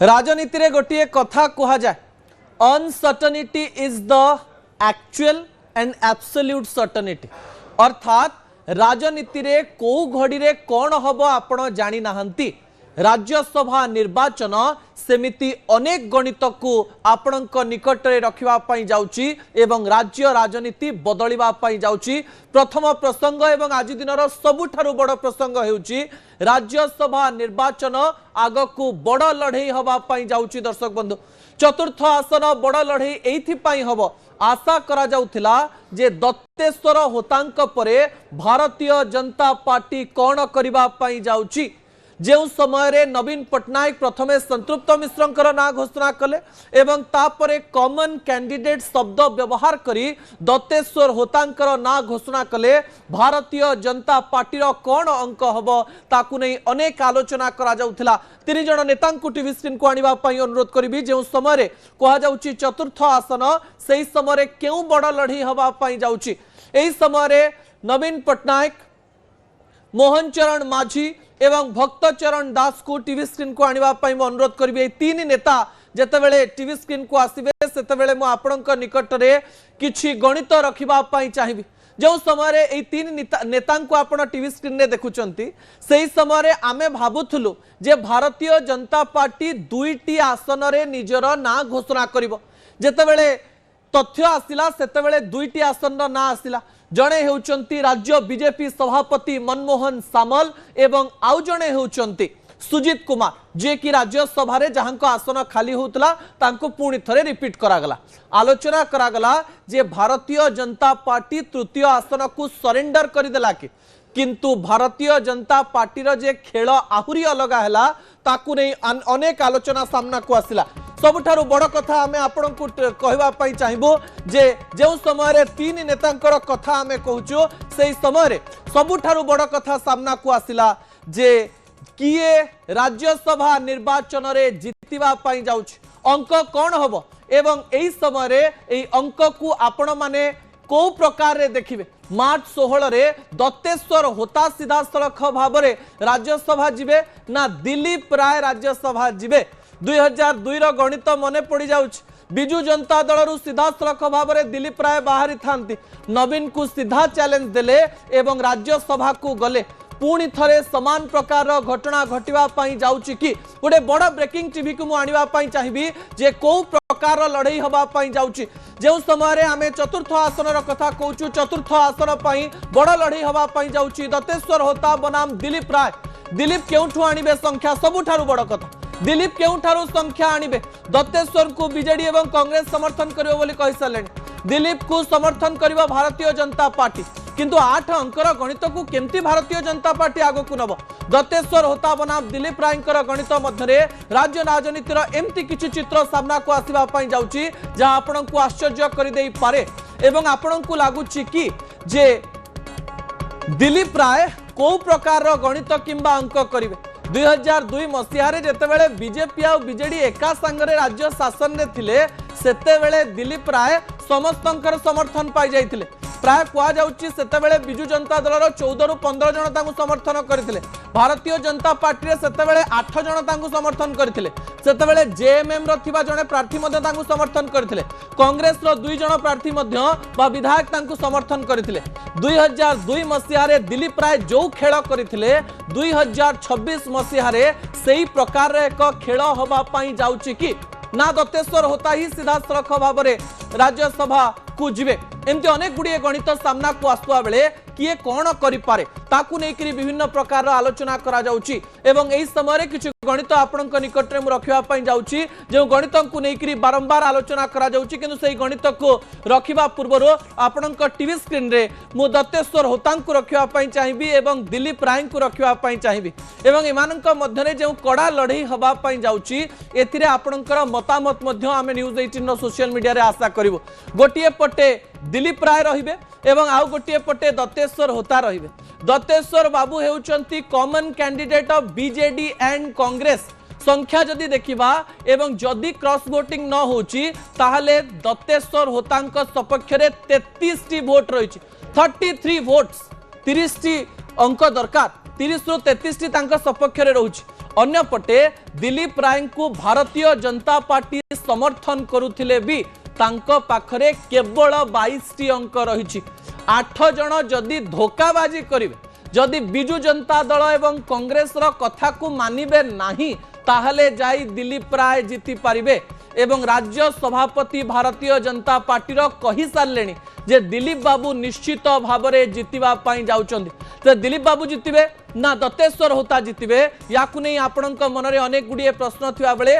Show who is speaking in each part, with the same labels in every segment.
Speaker 1: राजनीति रे गोटे कथा कह जाए uncertainty is the actual and absolute certainty अर्थात राजनीति रे को घड़ी रे कौन हम आपण जानी नाहंती। राज्यसभा निर्वाचन सेमिति अनेक गणित को आपण निकट में रखा जाउची एवं राज्य राजनीति बदलवा जाउची। प्रथम प्रसंग एवं आज दिन सबुठारु बड़ प्रसंग हेउची राज्यसभा निर्वाचन आगकू बड़ लड़ई हवापाई जाउची। दर्शक बंधु चतुर्थ आसन बड़ लड़ई एइथिपाई हबो आशा करा जाउथिला जे दत्तेश्वर होतांक परे भारतीय जनता पार्टी कौन करिबा पाई जाउची। जो समय रे नवीन पट्टनायक प्रथमे संतृप्त मिश्रंकर ना घोषणा कले एवं तापरे कॉमन कैंडिडेट शब्द व्यवहार करी दत्तेश्वर होतांकर ना घोषणा कले भारतीय जनता पार्टी कौन अंक हबो ताकू नहीं अनेक आलोचना करा जाउथिला। तीन जन नेता टीवी स्क्रीन को आनिबा पई अनुरोध करिबी। जो समय रे कहा जाउची चतुर्थ आसन सेही समय रे केउ बड़ लड़ी हवा पई जाउची। एही समय रे नवीन पट्टनायक मोहन चरण माझी एवं भक्तचरण दास को टीवी स्क्रीन को आनिबा पई मैं अनुरोध करिबे। तीन नेता जेतेबेले टीवी स्क्रीन को आसीबे सेतेबेले मो आपणक निकट रे किछि गणित रखिबा पई चाहिबी। जो समय रे एई तीन नेता को आपण टीवी स्क्रीन रे देखुचंती सेही समय रे आमे भाबुथुलु जे भारतीय जनता पार्टी दुईटी आसन रे निजर ना घोषणा करिवो। जेतेबेले तथ्य आसिला सेतेबेले दुईटी आसन ना आसिला। जड़े होउचंती राज्य बीजेपी सभापति मनमोहन सामल एवं आउ जड़े होउचंती सुजीत कुमार जे कि राज्यसभा रे जहां आसन खाली होउतला तांको पुणी थरे रिपीट करागला। आलोचना करागला जे भारतीय जनता पार्टी तृतीय आसन को सरेंडर करदेला किंतु भारतीय जनता पार्टी रो जे खेल आहुरी अलग हैला ताकू नहीं अनेक आलोचना सामना को आसिला। सबुठारु बड़ कथा आमे आपन को कहबा पई चाहिबो जे जो समय रे तीन नेतांकर कथा आमे कहूचो सेही समय रे सबुठारु बड़ कथा सामना को आसिला जे किए राज्यसभा निर्वाचन रे जितिबा पई जाउछ अंक कौन हबो एवं एही समय रे एही अंक को आपण माने को प्रकार रे देखिबे। मार्च 16 रे दत्तेश्वर होता सीधा सड़क भाव में राज्यसभा जीवे ना दिलीप राय राज्यसभा जीवे। 2002 रो गणित मने पड़ी जाउछ। बिजू जनता दल सीधा सड़क भाव में दिलीप राय बाहरी थांती नवीन को सीधा चैलेंज देले एवं राज्यसभा को गले पुणी थरे समान प्रकार घटना घटवा जाउची कि गोटे बड़ ब्रेकिंग टीवी को आनिबा चाहिए जे को प्रकार लड़ई हवा जाउची। जो समय रे आमे चतुर्थ आसन कथा कहूचु चतुर्थ आसन बड़ लड़ई हवा जाउची। दत्तेश्वर होता बनाम दिलीप राय। दिलीप केउठु आनिबे संख्या सबुठारु बड़ कथा। दिलीप केउठारु संख्या आनिबे दत्तेश्वर को बीजेडी एवं कांग्रेस समर्थन करियो बोली कहि सालेन। दिलीप को समर्थन करिबा भारतीय जनता पार्टी किंतु 8 अंकर गणित को केमती भारतीय जनता पार्टी आगो को नब। दत्तेश्वर होता बनाम दिलीप रायंकर गणित मध्य राज्य राजनीतिर एमती किछि चित्र सामना को आसीबा पई जाउची जहां आपण को आश्चर्य करि देई पारे एवं आपण को लागुची कि जे दिलीप राय को प्रकार गणित किंबा अंक करिवे। 2002 मसीह जितेबाला बीजेपी आ बीजेडी एका संगे राज्य शासन में थिले सेतेबेले दिलीप राय समस्तंकर समर्थन पाई जाइथिले। प्राय कह जाउची सेतेबेले बिजू जनता दल 14 रु 15 जन तांको समर्थन करथिले। भारतीय जनता पार्टी रे सेतेबेले 8 जन तांको समर्थन करथिले। सेतेबेले जेएमएम रो थिबा जने प्रार्थी मध्ये तांको समर्थन करथिले। कांग्रेस रो 2 जन प्रार्थी मध्ये बा विधायक तांको समर्थन करथिले। 2002 मसीह रे दिलीप राय जो खेल करथिले 2026 मसीह रे सेही प्रकार रे एक खेल होबा पई जाउची कि ना दत्तेश्वर होता ही सीधा सड़क भाव में राज्यसभा को जीवे। एमती अनेक गुड़िए गणित सामना को आसुआ बेले किए कौन करिपारे ताकू नेकरी विभिन्न प्रकार आलोचना करा जाउची एवं एही समय किछि गणित आपणक निकट रे मु रखिबा पई जाउची जो गणित को नेकरी बारंबार आलोचना करा जाउची किंतु सेही गणित को रखिबा पूर्व आपणक टीवी स्क्रीन रे मु दत्तेश्वर होतांक को रखिबा पई चाहिबी एवं दिलीप राय को रखिबा पई चाहिबी एवं एमानक मध्य रे जो कड़ा लड़ई हबा पई जाउची एथिरे आपणकर मतामत मध्य आमे न्यूज 18 रो सोशल मीडिया रे आशा करिवो। गोटिए पटे दिलीप राय रहिबे एवं आउ गोटे पटे दत्तेश्वर होता रहिबे। दत्तेश्वर बाबू हेउचंती common candidate of BJD and Congress. संख्या जदि देखिबा एवं जदि क्रॉस वोटिंग न होची ताहले दत्तेश्वर होतांक सपक्ष रे 33 टी वोट रहिछि। 33 वोट्स 30 टी अंक दरकार 30 रु 33 टी सपक्ष रहुछि। अन्यपटे दिलीप राय को भारतीय जनता पार्टी समर्थन करुथिले भी तांको पाखरे केवल 22 टी अंक रही। 8 जन जदि धोखाबाजी करिवे, जदि बिजु जनता दल एवं कांग्रेस रो कथा को मानिबे नाही, ताहले जाई दिलीप राय जीति पारिबे। एवं राज्य सभापति भारतीय जनता पार्टी रो कहि सारलेनी जे दिलीप बाबू निश्चित भावरे जीतिबा पई जाउचंदी। तो दिलीप बाबू जीतिबे ना दत्तेश्वर होता जीतिबे, याकु नै आपणक मनरे अनेक गुडिये प्रश्न थिबा बेले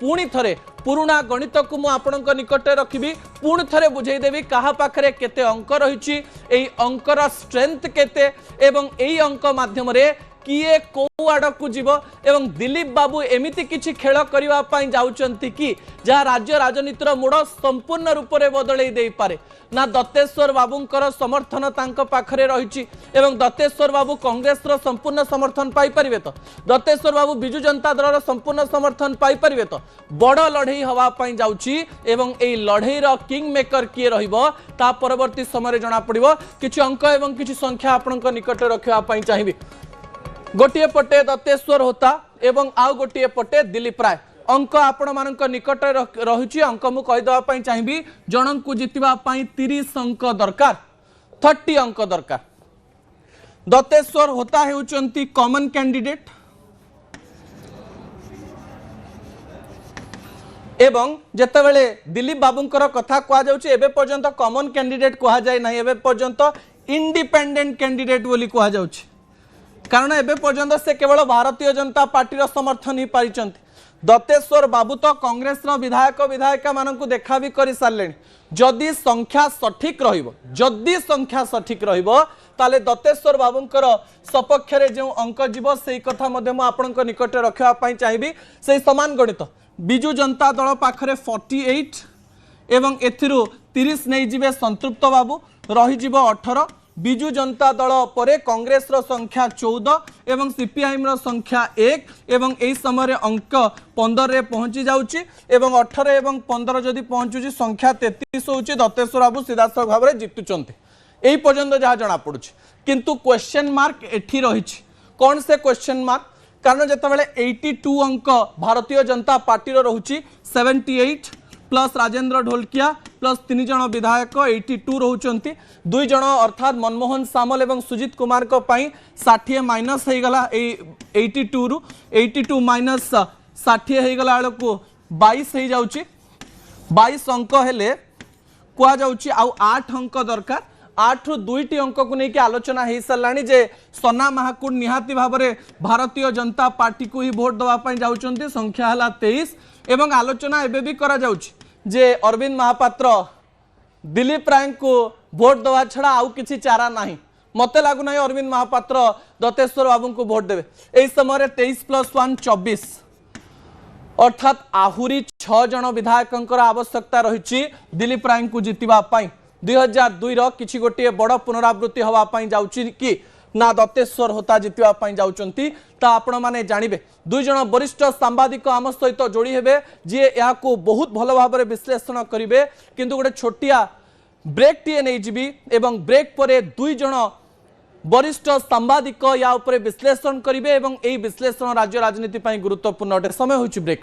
Speaker 1: पुणी थरे पुराणा गणित को मु आपणक निकटे रखिबी, पुणी थरे बुझेई देबी कहा पाखरे केते अंक रहिछि, एई अंकर स्ट्रेंथ केते एवं एई अंक माध्यम रे किए को आड़ को जीव एवं दिलीप बाबू एमिति किछि खेल करिवा पई जाउचंती कि जहा राज्य राजनीतिर मोड़ संपूर्ण रूप से बदलई दे पारे। ना दत्तेश्वर बाबूंकर समर्थन तांको पाखरे रहिछि एवं दत्तेश्वर बाबू कांग्रेस रो संपूर्ण समर्थन पाई परिबे, तो दत्तेश्वर बाबू बिजु जनता दल रो संपूर्ण समर्थन पाई परिबे, तो बड़ लड़ई हवा पई जाउछि एवं एई लड़ई रो किंग मेकर किए रहिबो ता परवर्ती समय जना पड़िबो। किछि अंक एवं किछि संख्या आपनक निकट रखिया पई चाहिबी। गोटे पटे दत्तेश्वर होता एवं आउ गोटे पटे दिलीप राय। अंक आपण मानक निकट रही। अंक मु कहीदेवाई चाहिए, जन को जितवा 30 अंक दरकार, 30 अंक दरकार। दत्तेश्वर होता होउचंती कॉमन कैंडिडेट एवं जेतेबेले दिलीप बाबूंकर कथा कहा जाउछि एबे पर्यंत कॉमन कैंडिडेट कहा जाय नाही, एबे पर्यंत इंडिपेंडेंट कैंडिडेट बोली कहा जाउछि, कारण एबे पर्यंत से केवल भारतीय जनता पार्टी रो समर्थन ही पारिचंती। दत्तेश्वर बाबू तो कांग्रेस रो विधायक विधायिका मानकु देखा भी करि सारलेनी। जदि संख्या सठिक रहिबो, जदि संख्या सठिक रहिबो ताले दत्तेश्वर बाबूंकर सपक्ष रे जो अंक जीव सेही कथा मध्ये मु आपनक निकट रखिया पई चाहिबी। सेही समान गणित बिजु जनता दल पाखरे 48 एवं एथिरु 30 नै जिवे संतृप्त बाबू, रही जीव 18। बिजु जनता दल परे कांग्रेस रो संख्या 14 एवं सीपीआईएम रो संख्या 1 एवं एई समय अंक 15 रे पहुंची जाउची एवं 18 एवं 15 जदि पहुंचुची संख्या 33 होउची। दत्तेश्वर बाबू सीधासख भाव में जीतुचंती एई पर्यंत जहा जना पड़ुची, किंतु क्वेश्चन मार्क एठी रहिछि। कौन से क्वेश्चन मार्क? कारण जेतेबेले 82 अंक भारतीय जनता पार्टी रो रहउची, 78 प्लस राजेंद्र ढोलकिया प्लस 3 जन विधायक 82 रोचंती। 2 जन अर्थात मनमोहन सामल एवं सुजित कुमार को पाई 60 माइनस हो गला 82 रु 82 माइनस 60 हो गला को 22 हो जाउची। 22 अंक हेले कुआ जाउची आउ 8 अंक दरकार। 8 रु 2टी अंक को लेकिन आलोचना हो साराणी जे सोना महाकुड़ निहाती भाव में भारतीय जनता पार्टी को ही भोट दवाई जाउचंती। संख्या है 23 एवं आलोचना एबे भी करा जाउची जे अरविंद महापात्र दिलीप राय को भोट दवा छड़ा आउ किसी चारा नहीं। मते लागू ना अरविंद महापात्र दत्तेश्वर बाबू को भोट देवे। एई समय 23 + 1 24 अर्थात आहुरी 6 जन विधायक आवश्यकता रही दिलीप राय को जितवा पाई। 2002 रो किछि गोटे बड़ पुनरावृत्ति हवा पाई जाउची कि ना दत्तेश्वर होता जितवा पाई जाउचंती ता आपण माने जानिबे। 2 जन वरिष्ठ सांबादिक आम सहित जोड़ी हेबे जे या को बहुत भल भाव में विश्लेषण करिवे। किंतु गोटे छोटिया ब्रेक टीए नहीं जीवी एवं ब्रेक परे 2 जन वरिष्ठ सांबादिक या उपरे विश्लेषण करिवे एवं एई विश्लेषण राज्य राजनीति पई गुरुत्वपूर्ण अटे। समय होछि ब्रेक।